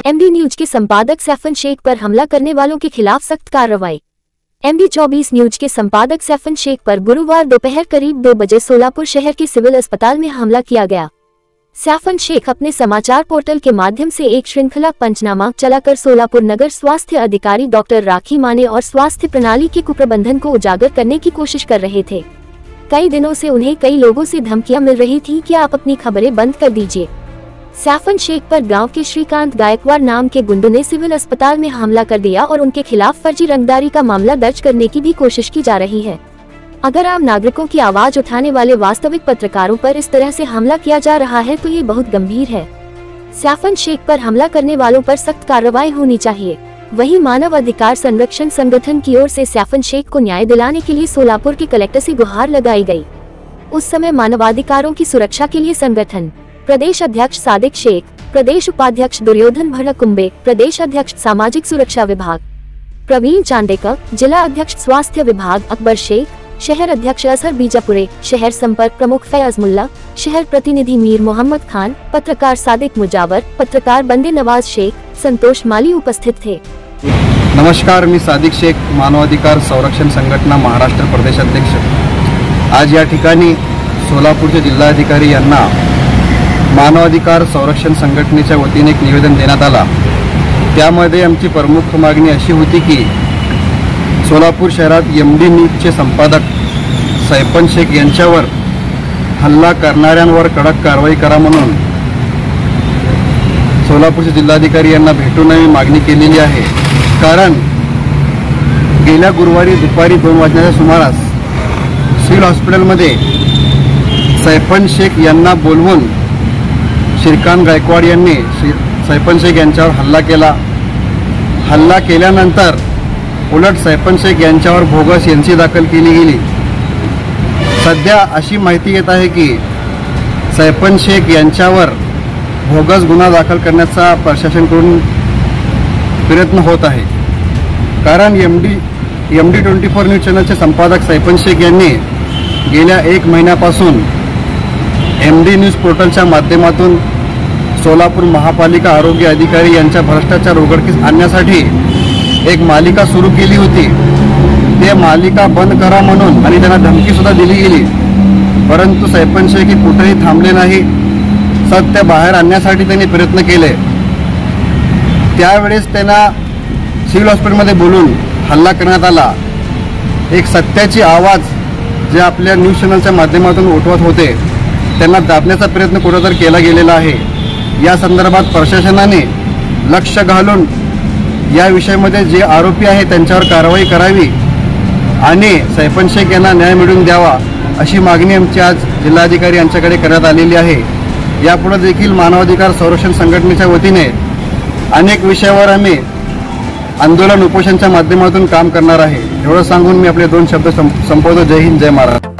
MB news के संपादक siphon Shaikh पर हमला करने वालों के खिलाफ सख्त कार्रवाई। एमबी 24 न्यूज के संपादक सैफन शेख पर गुरुवार दोपहर करीब 2 बजे सोलापुर शहर के सिविल अस्पताल में हमला किया गया। सैफन शेख अपने समाचार पोर्टल के माध्यम से एक श्रृंखला पंचनामा चलाकर सोलापुर नगर स्वास्थ्य अधिकारी डॉक्टर राखी माने और स्वास्थ्य प्रणाली के कुप्रबंधन को उजागर करने की कोशिश कर रहे थे। कई दिनों से उन्हें कई लोगों से धमकियां मिल रही थी कि आप अपनी खबरें बंद कर दीजिए। सैफन शेख पर गांव के श्रीकांत गायकवाड़ नाम के गुंडों ने सिविल अस्पताल में हमला कर दिया और उनके खिलाफ फर्जी रंगदारी का मामला दर्ज करने की भी कोशिश की जा रही है। अगर आम नागरिकों की आवाज उठाने वाले वास्तविक पत्रकारों पर इस तरह से हमला किया जा रहा है तो ये बहुत गंभीर है। सैफन शेख पर हमला करने वालों पर सख्त कार्रवाई होनी चाहिए। वहीं मानव अधिकार संरक्षण संगठन की ओर से सैफन शेख को न्याय दिलाने के लिए सोलापुर के कलेक्टर से गुहार लगाई गई। उस समय मानवाधिकारों की सुरक्षा के लिए संगठन प्रदेश अध्यक्ष सादिक शेख, प्रदेश उपाध्यक्ष दुर्योधन भड़कुंबे, प्रदेश अध्यक्ष सामाजिक सुरक्षा विभाग प्रवीण चांडेकर, जिला अध्यक्ष स्वास्थ्य विभाग अकबर शेख, शहर अध्यक्ष असर बीजापुरे, शहर संपर्क प्रमुख फैयाज मुल्ला, शहर प्रतिनिधि मीर मोहम्मद खान, पत्रकार सादिक मुजावर, पत्रकार बंदे नवाज शेख, संतोष माली उपस्थित थे। नमस्कार, मी सादिक शेख, मानवाधिकार संरक्षण संघटना महाराष्ट्र प्रदेश अध्यक्ष। आज या ठिकाणी सोलापूरचे जिल्हाधिकारी यांना मानवाधिकार संरक्षण संघटनेच्या वतीने एक निवेदन देण्यात आला। त्यामध्ये आमची प्रमुख मागणी अशी होती की सोलापूर शहरात एमडी न्यूजचे संपादक सैफन शेख यांच्यावर हल्ला करणाऱ्यांवर कडक कारवाई करा म्हणून सोलापूरचे जिल्हाधिकारी यांना भेटून आम्ही मागणी केलेली आहे। कारण गेल्या गुरुवारी दुपारी 2 वाजण्याच्या सुमारास सिव्हिल हॉस्पिटलमध्ये सैफन शेख यांना बोलवून श्रीकांत गायकवाड़ यांनी सैफन शेख यांच्यावर हल्ला केला। हल्ला केल्यानंतर उलट सैफन शेख यांच्यावर बोगस एनसी दाखल केली गेली। सध्या अशी माहिती येत आहे की सैफन शेख यांच्यावर बोगस गुन्हा दाखल करण्याचा प्रशासनाकडून प्रयत्न होत आहे। कारण एमडी 24 न्यूज चॅनलचे संपादक सैफन शेख यांनी गेल्या 1 महिन्यापासून एमडी न्यूज पोर्टलच्या माध्यमातून सोलापूर महापालिका आरोग्य अधिकारी यांच्या भ्रष्टाचार उघडकीस आणण्यासाठी एक मालिका सुरू केली होती। ते मालिका बंद करा म्हणून आणि त्यांना धमकी सुद्धा दिली गेली, परंतु सैफन शेख कुठेही थांबले नाही। सत्य बाहेर आणण्यासाठी त्यांनी प्रयत्न केले। त्यावेळेस त्यांना सिव्हिल हॉस्पिटलमध्ये बोलून हल्ला करण्यात आला। एक सत्याची आवाज जे आपल्या न्यूज चॅनलच्या माध्यमातून उठवत होते त्यांना दाबण्याचा प्रयत्न कुठेतरी केला गेलेला आहे। या संदर्भात प्रशासनाने लक्ष घालून या विषयामध्ये जे आरोपी आहेत त्यांच्यावर कारवाई करावी आणि सैफन शेख यांना न्याय मिळवून द्यावा अशी मागणी आमची आज जिल्हाधिकारी यांच्याकडे करण्यात आलेली आहे। यापुढे देखील मानवाधिकार संरक्षण संघटनेच्या वतीने अनेक विषयावर आम्ही आंदोलन उपोषणाच्या माध्यमातून काम करणार आहे। एवढं सांगून मी आपले 2 शब्द संपवतो। जय हिंद, जय महाराष्ट्र।